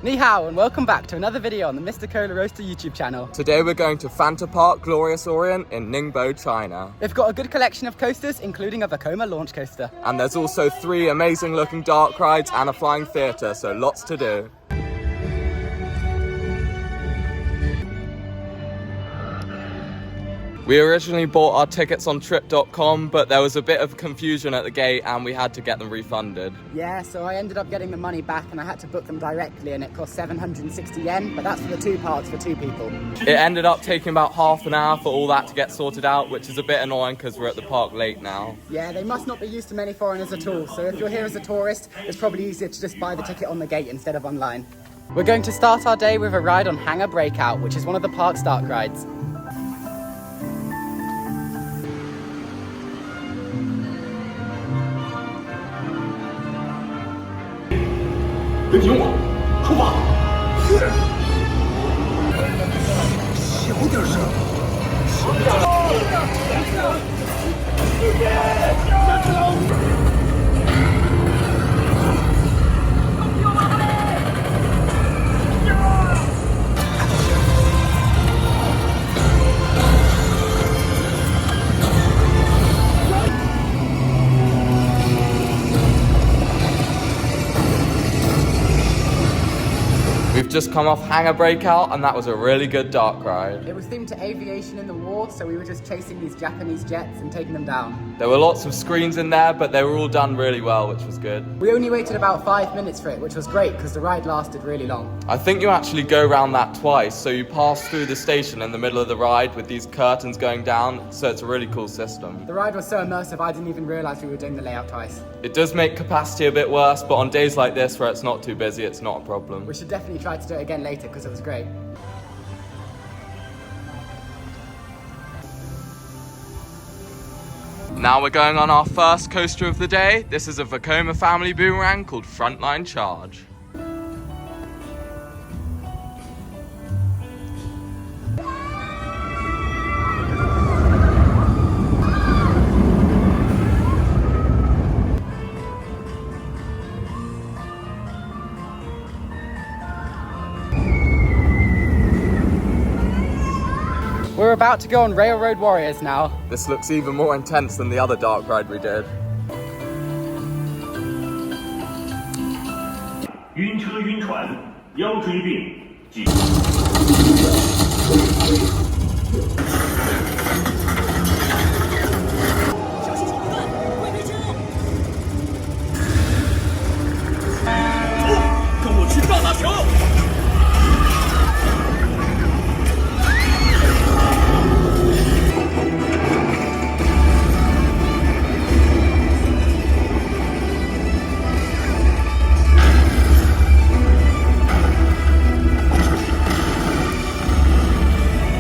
Ni hao and welcome back to another video on the Mr. Coller Roaster YouTube channel. Today we're going to Fanta Park Glorious Orient in Ningbo, China. They've got a good collection of coasters, including a Vekoma launch coaster. And there's also 3 amazing looking dark rides and a flying theatre, so lots to do. We originally bought our tickets on trip.com, but there was a bit of confusion at the gate and we had to get them refunded. Yeah, so I ended up getting the money back and I had to book them directly and it cost 760 yen, but that's for the 2 parts for 2 people. It ended up taking about half an hour for all that to get sorted out, which is a bit annoying because we're at the park late now. Yeah, they must not be used to many foreigners at all, so if you're here as a tourist, it's probably easier to just buy the ticket on the gate instead of online. We're going to start our day with a ride on Hangar Breakout, which is one of the park's dark rides. We've just come off Hangar Breakout and that was a really good dark ride. It was themed to aviation in the war, so we were just chasing these Japanese jets and taking them down. There were lots of screens in there, but they were all done really well, which was good. We only waited about 5 minutes for it, which was great because the ride lasted really long. I think you actually go around that twice, so you pass through the station in the middle of the ride with these curtains going down, so it's a really cool system. The ride was so immersive I didn't even realise we were doing the layout twice. It does make capacity a bit worse, but on days like this where it's not too busy, it's not a problem. We should definitely try to do it again later because it was great. Now we're going on our first coaster of the day. This is a Vekoma family boomerang called Frontline Charge. We're about to go on Railroad Warriors now. This looks even more intense than the other dark ride we did.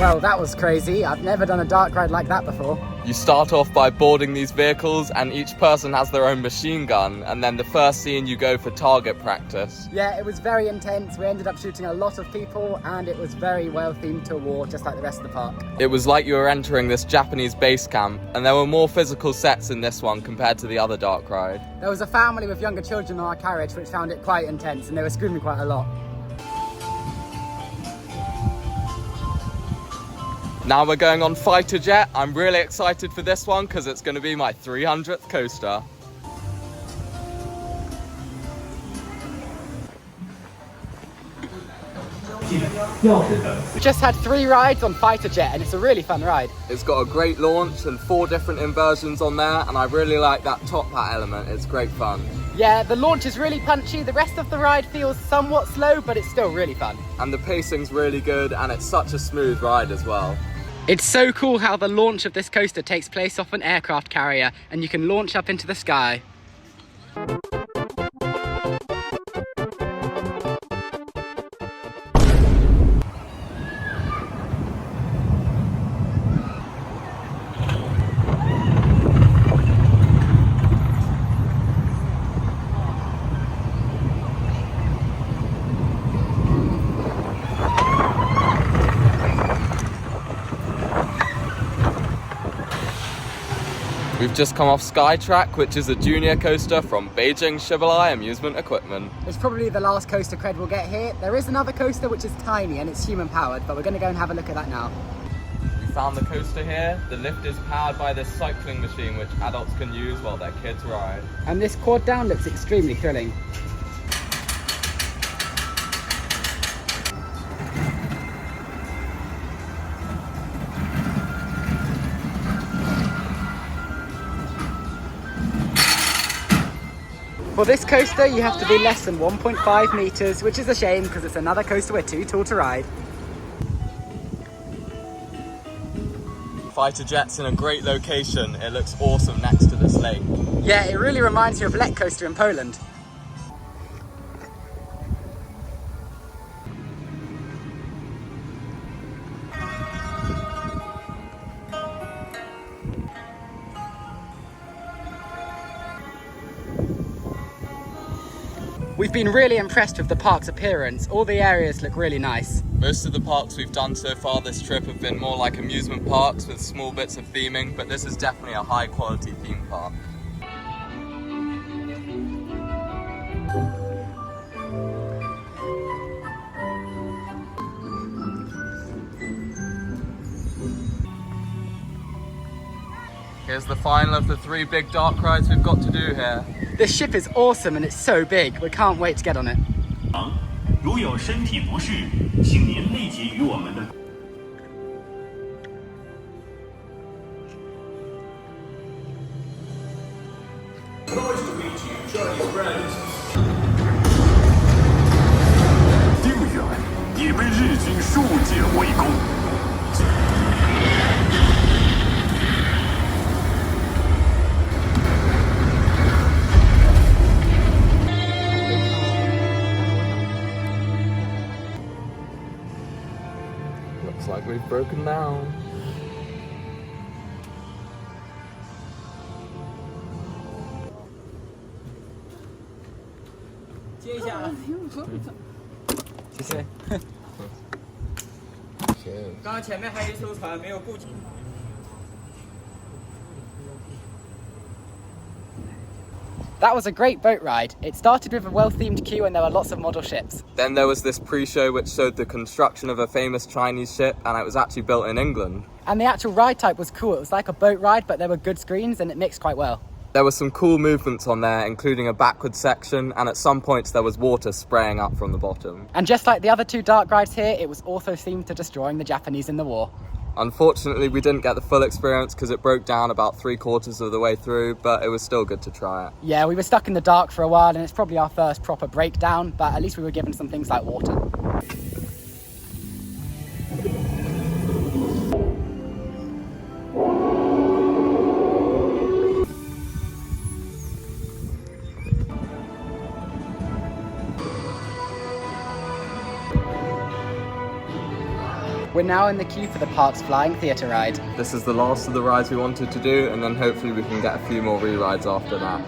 Well, that was crazy. I've never done a dark ride like that before. You start off by boarding these vehicles and each person has their own machine gun, and then the first scene you go for target practice. Yeah, it was very intense. We ended up shooting a lot of people and it was very well themed to a war, just like the rest of the park. It was like you were entering this Japanese base camp, and there were more physical sets in this one compared to the other dark ride. There was a family with younger children on our carriage which found it quite intense and they were screaming quite a lot. Now we're going on Fighter Jet. I'm really excited for this one because it's going to be my 300th coaster. We just had 3 rides on Fighter Jet and it's a really fun ride. It's got a great launch and 4 different inversions on there, and I really like that top hat element. It's great fun. Yeah, the launch is really punchy. The rest of the ride feels somewhat slow, but it's still really fun. And the pacing's really good and it's such a smooth ride as well. It's so cool how the launch of this coaster takes place off an aircraft carrier and you can launch up into the sky. We've just come off Skytrack, which is a junior coaster from Beijing Shibuya Amusement Equipment. It's probably the last coaster cred we'll get here. There is another coaster which is tiny and it's human powered, but we're going to go and have a look at that now. We found the coaster here. The lift is powered by this cycling machine which adults can use while their kids ride. And this quad down looks extremely thrilling. For this coaster, you have to be less than 1.5 meters, which is a shame because it's another coaster we're too tall to ride. Fighter jet's in a great location. It looks awesome next to this lake. Yeah, it really reminds you of Lek Coaster in Poland. We've been really impressed with the park's appearance. All the areas look really nice. Most of the parks we've done so far this trip have been more like amusement parks with small bits of theming, but this is definitely a high quality theme park. Here's the final of the 3 big dark rides we've got to do here. This ship is awesome and it's so big. We can't wait to get on it. 如有身体不适，请您立即与我们的。定远已被日军数界围攻。 Looks like we've broken down. That was a great boat ride. It started with a well-themed queue and there were lots of model ships. Then there was this pre-show which showed the construction of a famous Chinese ship, and it was actually built in England. And the actual ride type was cool. It was like a boat ride, but there were good screens and it mixed quite well. There were some cool movements on there, including a backward section, and at some points there was water spraying up from the bottom. And just like the other 2 dark rides here, it was also themed to destroying the Japanese in the war. Unfortunately, we didn't get the full experience because it broke down about 3/4 of the way through, but it was still good to try it. Yeah, we were stuck in the dark for a while and it's probably our first proper breakdown, but at least we were given some things like water. We're now in the queue for the park's flying theatre ride. This is the last of the rides we wanted to do, and then hopefully we can get a few more re-rides after that.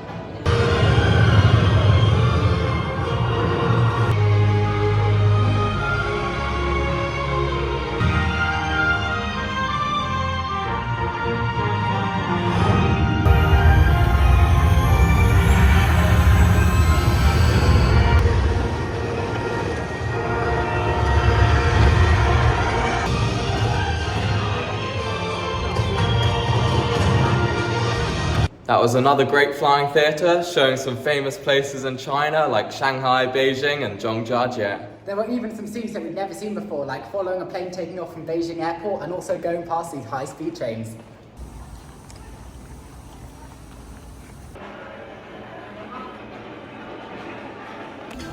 That was another great flying theatre, showing some famous places in China like Shanghai, Beijing and Zhangjiajie. There were even some scenes that we'd never seen before, like following a plane taking off from Beijing airport and also going past these high-speed trains.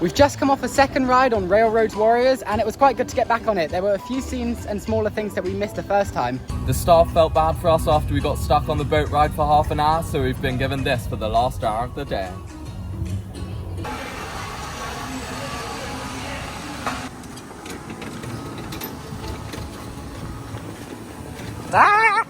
We've just come off a second ride on Railroad Warriors and it was quite good to get back on it. There were a few scenes and smaller things that we missed the first time. The staff felt bad for us after we got stuck on the boat ride for half an hour, so we've been given this for the last hour of the day. Ah!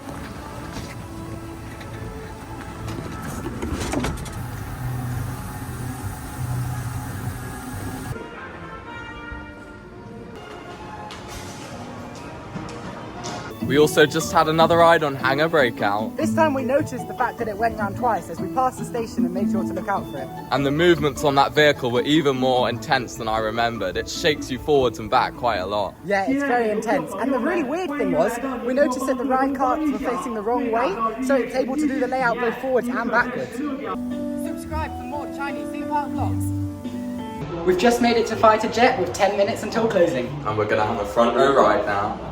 We also just had another ride on Hangar Breakout. This time we noticed the fact that it went round twice as we passed the station and made sure to look out for it. And the movements on that vehicle were even more intense than I remembered. It shakes you forwards and back quite a lot. Yeah, it's very intense. And the really weird thing was, we noticed that the ride carts were facing the wrong way, so it's able to do the layout both forwards and backwards. Subscribe for more Chinese theme park vlogs. We've just made it to Fighter Jet with 10 minutes until closing. And we're gonna have a front row ride now.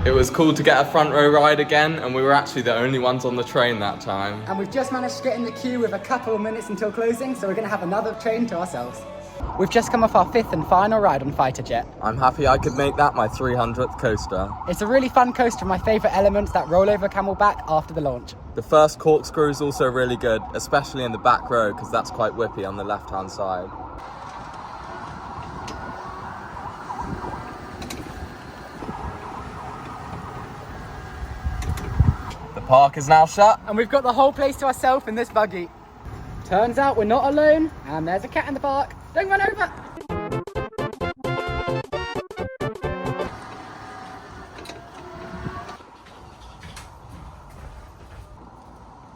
It was cool to get a front row ride again, and we were actually the only ones on the train that time. And we've just managed to get in the queue with a couple of minutes until closing, so we're going to have another train to ourselves. We've just come off our 5th and final ride on Fighter Jet. I'm happy I could make that my 300th coaster. It's a really fun coaster, my favourite elements, that rollover camelback after the launch. The first corkscrew is also really good, especially in the back row, because that's quite whippy on the left-hand side. The park is now shut. And we've got the whole place to ourselves in this buggy. Turns out we're not alone, and there's a cat in the park. Don't run over!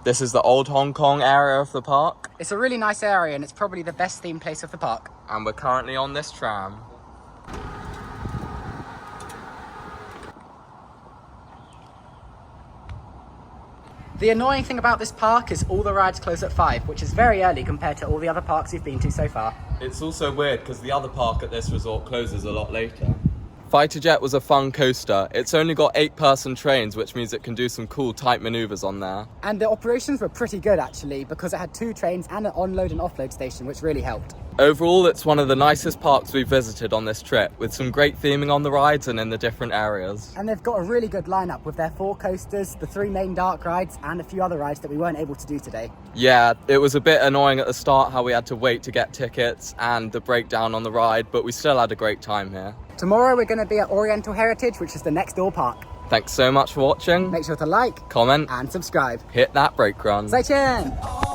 This is the old Hong Kong area of the park. It's a really nice area, and it's probably the best themed place of the park. And we're currently on this tram. The annoying thing about this park is all the rides close at 5, which is very early compared to all the other parks we've been to so far. It's also weird because the other park at this resort closes a lot later. Fighter Jet was a fun coaster. It's only got 8-person trains, which means it can do some cool tight maneuvers on there. And the operations were pretty good actually, because it had 2 trains and an onload and offload station, which really helped. Overall, it's one of the nicest parks we've visited on this trip, with some great theming on the rides and in the different areas. And they've got a really good lineup with their 4 coasters, the 3 main dark rides, and a few other rides that we weren't able to do today. Yeah, it was a bit annoying at the start how we had to wait to get tickets and the breakdown on the ride, but we still had a great time here. Tomorrow we're going to be at Oriental Heritage, which is the next door park. Thanks so much for watching. Make sure to like, comment, and subscribe. hit that brake run. 再见!